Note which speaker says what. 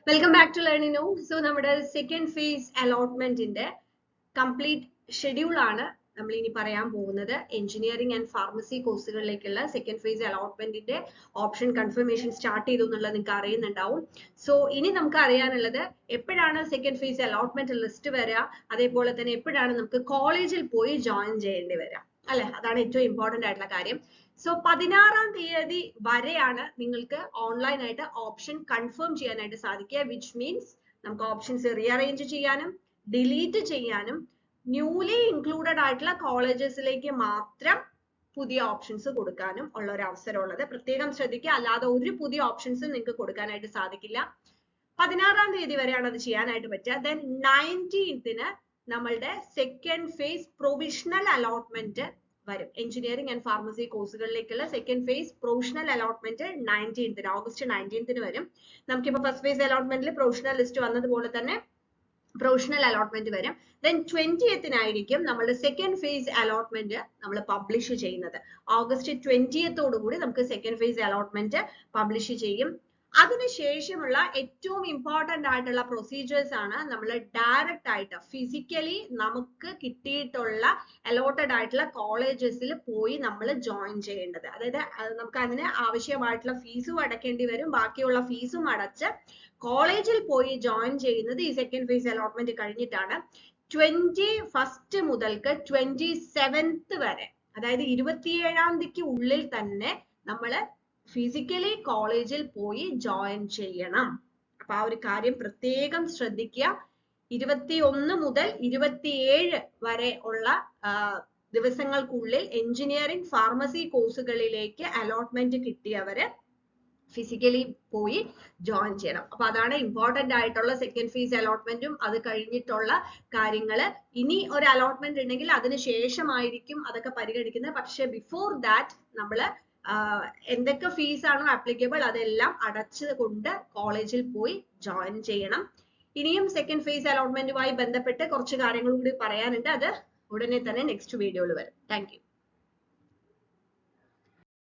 Speaker 1: Welcome back to Learning Now. So, നമ്മുടെ second phase allotment ന്റെ complete schedule ആണ് നമ്മൾ ഇനി പറയാൻ പോകുന്നത്. എഞ്ചിനീയറിംഗ് ആൻഡ് ഫാർമസി കോഴ്സുകളിലേക്കുള്ള സെക്കൻഡ് ഫേസ് അലോട്ട്മെന്റിന്റെ ഓപ്ഷൻ കൺഫർമേഷൻ സ്റ്റാർട്ട് ചെയ്തു എന്നുള്ളത് നിങ്ങൾക്ക് അറിയുന്നുണ്ടാവും. സോ ഇനി നമുക്ക് അറിയാനുള്ളത് എപ്പോഴാണ് സെക്കൻഡ് ഫേസ് അലോട്ട്മെന്റ് ലിസ്റ്റ് വരിക, അതേപോലെ തന്നെ എപ്പോഴാണ് നമുക്ക് കോളേജിൽ പോയി ജോയിൻ ചെയ്യേണ്ടി വരിക, അല്ലെ? അതാണ് ഏറ്റവും ഇമ്പോർട്ടന്റ് ആയിട്ടുള്ള കാര്യം. സോ 16-ാം തീയതി വരെയാണ് നിങ്ങൾക്ക് ഓൺലൈൻ ആയിട്ട് ഓപ്ഷൻ കൺഫേം ചെയ്യാനായിട്ട് സാധിക്കുക. വിച്ച് മീൻസ് നമുക്ക് ഓപ്ഷൻസ് റീഅറേഞ്ച് ചെയ്യാനും ഡിലീറ്റ് ചെയ്യാനും ന്യൂലി ഇൻക്ലൂഡഡ് ആയിട്ടുള്ള കോളേജസിലേക്ക് മാത്രം പുതിയ ഓപ്ഷൻസ് കൊടുക്കാനും ഉള്ള ഒരു അവസരം ഉള്ളത്. പ്രത്യേകം ശ്രദ്ധിക്കുക, അല്ലാതെ ഒരു പുതിയ ഓപ്ഷൻസും നിങ്ങൾക്ക് കൊടുക്കാനായിട്ട് സാധിക്കില്ല. 16-ാം തീയതി വരെയാണ് അത് ചെയ്യാനായിട്ട് പറ്റുക. ദെൻ 19th നമ്മളുടെ സെക്കൻഡ് ഫേസ് പ്രൊവിഷണൽ അലോട്ട്മെന്റ് വരും. എഞ്ചിനീയറിംഗ് ആൻഡ് ഫാർമസി കോഴ്സുകളിലേക്കുള്ള second phase provisional allotment 19th August 19th വരും. നമുക്കിപ്പോ ഫസ്റ്റ് ഫേസ് അലോട്ട്മെന്റിൽ പ്രൊവിഷണൽ ലിസ്റ്റ് വന്നതുപോലെ തന്നെ പ്രൊവിഷണൽ അലോട്ട്മെന്റ് വരും. ദെൻ 20th നമ്മളുടെ സെക്കൻഡ് ഫേസ് അലോട്ട്മെന്റ് നമ്മൾ പബ്ലിഷ് ചെയ്യുന്നത്. ഓഗസ്റ്റ് 20th നമുക്ക് സെക്കൻഡ് ഫേസ് അലോട്ട്മെന്റ് പബ്ലിഷ് ചെയ്യും. അതിനുശേഷമുള്ള ഏറ്റവും ഇമ്പോർട്ടന്റ് ആയിട്ടുള്ള പ്രൊസീജിയേഴ്സ് ആണ് നമ്മൾ ഡയറക്റ്റ് ആയിട്ട് ഫിസിക്കലി നമുക്ക് കിട്ടിയിട്ടുള്ള അലോട്ടഡ് ആയിട്ടുള്ള കോളേജസിൽ പോയി നമ്മൾ ജോയിൻ ചെയ്യേണ്ടത്. അതായത് നമുക്ക് അതിന് ആവശ്യമായിട്ടുള്ള ഫീസും അടയ്ക്കേണ്ടി വരും. ബാക്കിയുള്ള ഫീസും അടച്ച് കോളേജിൽ പോയി ജോയിൻ ചെയ്യുന്നത് ഈ സെക്കൻഡ് ഫേസ് അലോട്ട്മെന്റ് കഴിഞ്ഞിട്ടാണ്. 21st മുതൽക്ക് 27th വരെ, അതായത് 27-ാം തീയതിക്ക് ഉള്ളിൽ തന്നെ നമ്മൾ ഫിസിക്കലി കോളേജിൽ പോയി ജോയിൻ ചെയ്യണം. അപ്പൊ ആ ഒരു കാര്യം പ്രത്യേകം ശ്രദ്ധിക്കുക. 21 മുതൽ 27 വരെ ഉള്ള ദിവസങ്ങൾക്കുള്ളിൽ എഞ്ചിനീയറിംഗ് ഫാർമസി കോഴ്സുകളിലേക്ക് അലോട്ട്മെന്റ് കിട്ടിയവര് ഫിസിക്കലി പോയി ജോയിൻ ചെയ്യണം. അപ്പൊ അതാണ് ഇമ്പോർട്ടന്റ് ആയിട്ടുള്ള സെക്കൻഡ് ഫേസ് അലോട്ട്മെന്റും അത് കഴിഞ്ഞിട്ടുള്ള കാര്യങ്ങള്. ഇനി ഒരു അലോട്ട്മെന്റ് ഉണ്ടെങ്കിൽ അതിന് ശേഷമായിരിക്കും അതൊക്കെ പരിഗണിക്കുന്നത്. പക്ഷെ ബിഫോർ ദാറ്റ് നമ്മള് എന്തൊക്കെ ഫീസ് ആണോ ആപ്ലിക്കബിൾ അതെല്ലാം അടച്ചുകൊണ്ട് കോളേജിൽ പോയി ജോയിൻ ചെയ്യണം. ഇനിയും സെക്കൻഡ് ഫേസ് അലോട്ട്മെന്റുമായി ബന്ധപ്പെട്ട് കുറച്ച് കാര്യങ്ങൾ കൂടി പറയാനുണ്ട്. അത് ഉടനെ തന്നെ നെക്സ്റ്റ് വീഡിയോയിൽ വരും. Thank you.